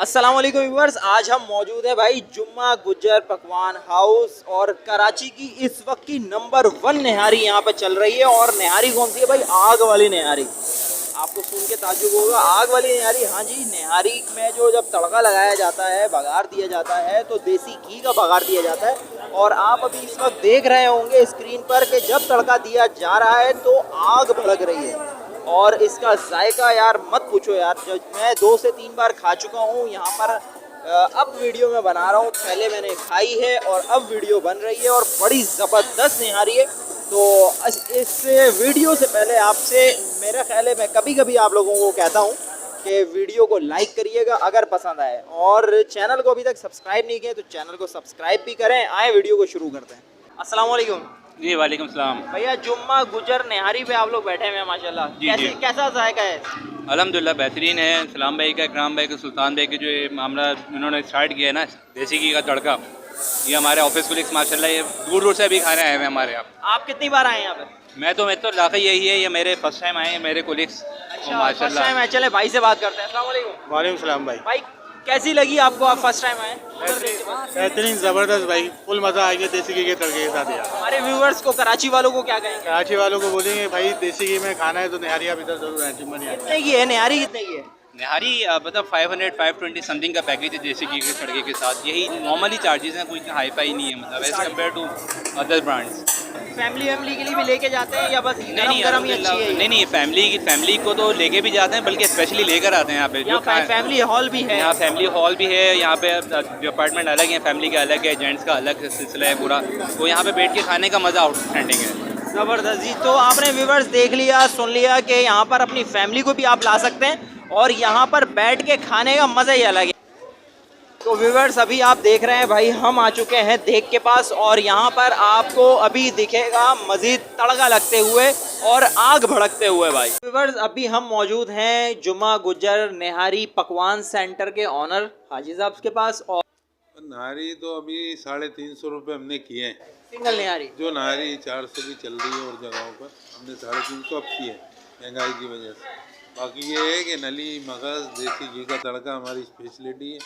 अस्सलाम वालेकुम व्यूअर्स, आज हम मौजूद है भाई जुम्मा गुज्जर पकवान हाउस और कराची की इस वक्त की नंबर 1 निहारी यहाँ पे चल रही है। और निहारी कौन सी है भाई? आग वाली निहारी। आपको सुन के ताज्जुब होगा, आग वाली निहारी। हाँ जी, निहारी में जो जब तड़का लगाया जाता है, बघार दिया जाता है, तो देसी घी का बघार दिया जाता है। और आप अभी इस वक्त देख रहे होंगे स्क्रीन पर कि जब तड़का दिया जा रहा है तो आग भड़क रही है। और इसका जायका यार मत पूछो यार, जब मैं 2 से 3 बार खा चुका हूँ यहाँ पर। अब वीडियो में बना रहा हूँ, पहले मैंने खाई है और अब वीडियो बन रही है और बड़ी ज़बरदस्त निहारी है। तो इस वीडियो से पहले आपसे मेरा ख्याल है, मैं कभी कभी आप लोगों को कहता हूँ कि वीडियो को लाइक करिएगा अगर पसंद आए, और चैनल को अभी तक सब्सक्राइब नहीं किया तो चैनल को सब्सक्राइब भी करें। आए वीडियो को शुरू करते हैं। अस्सलाम वालेकुम। जी वालेकुम सलाम। भैया जुम्मा गुजर निहारी पे आप लोग बैठे हुए हैं माशाल्लाह। जी। कैसा जायका है? अल्हम्दुलिल्लाह बेहतरीन है। सलाम भाई का, इकराम भाई का, सुल्तान भाई का जो ये मामला उन्होंने स्टार्ट किया है ना, देसी घी का तड़का, ये हमारे ऑफिस कुलीग्स माशाल्लाह ये दूर दूर से अभी खाने आए हुए हैं हमारे यहाँ। आप कितनी बार आए हैं यहाँ पे? मैं तो लाका यही है, ये मेरे फर्स्ट टाइम आए हैं मेरे कुलीग्स। अच्छा, फर्स्ट टाइम है। चले भाई से बात करते हैं। अस्सलाम वालेकुम। वालेकुम सलाम भाई। भाई कैसी लगी आपको? आप फर्स्ट टाइम आए? बेहतरीन ज़बरदस्त भाई, फुल मज़ा आ गया देसी घी के तड़के के साथ यार। हमारे व्यूअर्स को, कराची वालों को क्या कहेंगे? कराची वालों को बोलेंगे भाई देसी घी में खाना है तो निहारी आप इधर जरूर आए। कितने की है निहारी? कितने की है निहारी मतलब 500-520 समथिंग का पैकेज है देसी घी के तड़के के साथ। यही नॉर्मली चार्जेस हैं, कोई हाई फाई नहीं है मतलब as compare to other brands. Family के लिए भी लेके जाते हैं या बस नहीं गरम ही अच्छी है? नहीं, फैमिली को तो लेके भी जाते हैं, बल्कि स्पेशली लेकर आते हैं यहाँ पे। जो फैमिली हॉल भी है? यहाँ फैमिली हॉल भी है। यहाँ पे जो अपार्टमेंट अलग है, फैमिली का अलग है, जेंट्स का अलग सिलसिला है पूरा। तो यहाँ पे बैठ के खाने का मज़ा आउटस्टैंडिंग है। ज़बरदस्त जी। तो आपने व्यूअर्स देख लिया, सुन लिया कि यहाँ पर अपनी फैमिली को भी आप ला सकते हैं और यहाँ पर बैठ के खाने का मज़ा ही अलग है। तो व्यूअर्स अभी आप देख रहे हैं भाई, हम आ चुके हैं देख के पास और यहाँ पर आपको अभी दिखेगा मज़ीद तड़का लगते हुए और आग भड़कते हुए। भाई व्यूअर्स अभी हम मौजूद हैं जुम्मा गुज्जर निहारी पकवान सेंटर के ऑनर हाजी साहब के पास। और नारी तो अभी 350 रुपये हमने किए हैं सिंगल निहारी। जो नारी 400 भी चल रही है और जगहों पर, हमने 350 अब किए महंगाई की वजह से। बाकी ये है कि नली मगज़ देसी घी का तड़का हमारी स्पेशलिटी है।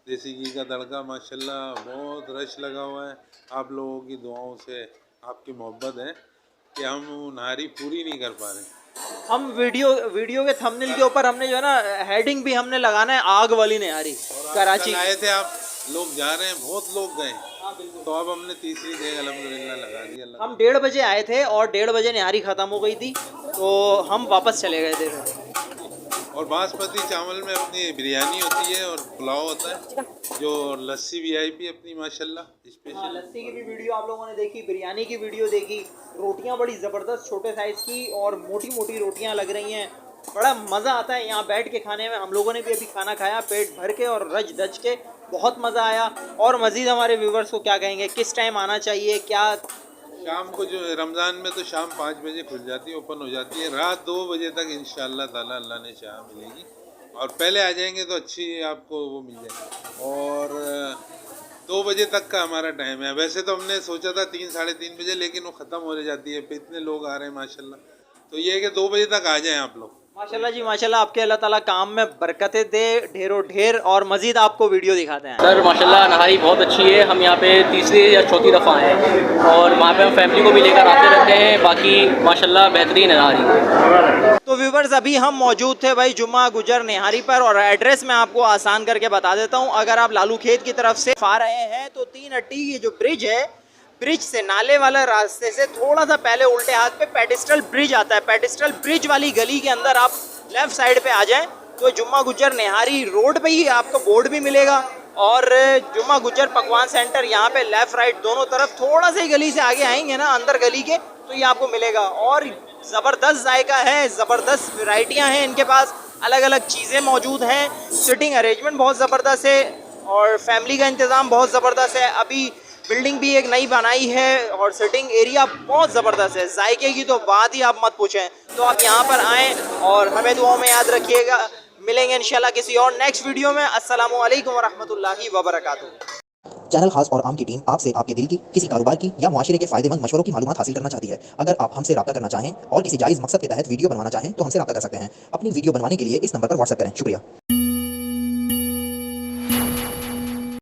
देसी घी का तड़का माशाल्लाह बहुत रश लगा हुआ है। आप लोगों की दुआओं से, आपकी मोहब्बत है कि हम नारी पूरी नहीं कर पा रहे। हम वीडियो के थंबनेल के ऊपर हमने जो है ना हेडिंग भी हमने लगाना है आग वाली निहारी। कराची आए थे आप लोग, जा रहे हैं, बहुत लोग गए, तो अब हमने तीसरी जगह अल्हम्दुलिल्लाह लगा दी। हम 1:30 बजे आए थे और 1:30 बजे निहारी ख़त्म हो गई थी, तो हम वापस चले गए थे। और बासमती चावल में अपनी बिरयानी होती है और पुलाव होता है, जो लस्सी VIP अपनी माशाल्लाह स्पेशल। लस्सी की भी वीडियो आप लोगों ने देखी, बिरयानी की वीडियो देखी। रोटियां बड़ी ज़बरदस्त छोटे साइज़ की और मोटी मोटी रोटियां लग रही हैं। बड़ा मज़ा आता है यहाँ बैठ के खाने में। हम लोगों ने भी अभी खाना खाया पेट भर के और रज दज के, बहुत मज़ा आया। और मज़ीद हमारे व्यूवर्स को क्या कहेंगे, किस टाइम आना चाहिए? क्या शाम को, जो रमज़ान में तो शाम 5 बजे खुल जाती है, ओपन हो जाती है। रात 2 बजे तक इंशाअल्लाह ताला अल्लाह ने चाहा मिलेगी, और पहले आ जाएंगे तो अच्छी आपको वो मिल जाएगी। और 2 बजे तक का हमारा टाइम है। वैसे तो हमने सोचा था 3-3:30 बजे, लेकिन वो ख़त्म होने जाती है, इतने लोग आ रहे हैं माशाल्लाह। तो ये है कि 2 बजे तक आ जाएं आप लोग। माशाल्लाह जी माशाल्लाह, आपके अल्लाह ताला काम में बरकतें दे ढेरों ढेर। और मज़ीद आपको वीडियो दिखाते हैं। सर माशाल्लाह नहारी बहुत अच्छी है। हम यहाँ पे तीसरी या चौथी दफ़ा आए हैं और वहाँ पे हम फैमिली को भी लेकर आते रहते हैं। बाकी माशाल्लाह बेहतरीन है नहारी। तो व्यूवर्स अभी हम मौजूद थे भाई जुम्मा गुजर निहारी पर, और एड्रेस मैं आपको आसान करके बता देता हूँ। अगर आप लालू खेत की तरफ से आ रहे हैं तो 3 अट्टी ये जो ब्रिज है, ब्रिज से नाले वाला रास्ते से थोड़ा सा पहले उल्टे हाथ पे पेडिस्ट्रल ब्रिज आता है। पेडिस्ट्रल ब्रिज वाली गली के अंदर आप लेफ्ट साइड पे आ जाएं तो जुम्मा गुज्जर निहारी रोड पे ही आपको बोर्ड भी मिलेगा। और जुम्मा गुज्जर पकवान सेंटर यहाँ पे लेफ्ट राइट दोनों तरफ, थोड़ा सा ही गली से आगे आएंगे ना अंदर गली के, तो ये आपको मिलेगा। और ज़बरदस्त जायका है, ज़बरदस्त वैरायटियाँ हैं इनके पास, अलग अलग चीज़ें मौजूद हैं। सिटिंग अरेंजमेंट बहुत ज़बरदस्त है और फैमिली का इंतज़ाम बहुत ज़बरदस्त है। अभी बिल्डिंग भी एक नई बनाई है और सिटिंग एरिया बहुत ज़बरदस्त है। जायके की तो बात ही आप मत पूछें। तो आप यहाँ पर आएँ और हमें दुआओं में याद रखिएगा। मिलेंगे इंशाल्लाह किसी और नेक्स्ट वीडियो में। अस्सलामु अलैकुम वरहमतुल्लाहि वबरकातुहू। चैनल खास और आम की टीम आपसे आपके दिल की, किसी कारोबार की या मुआशरे के फायदेमंद मशवरों की मालूमात हासिल करना चाहती है। अगर आप हमसे रब्ता करना चाहें और किसी जायज़ मकसद के तहत वीडियो बनवाना चाहें तो हमसे रब्ता कर सकते हैं। अपनी वीडियो बनवाने के लिए इस नंबर पर व्हाट्सएप करें। शुक्रिया।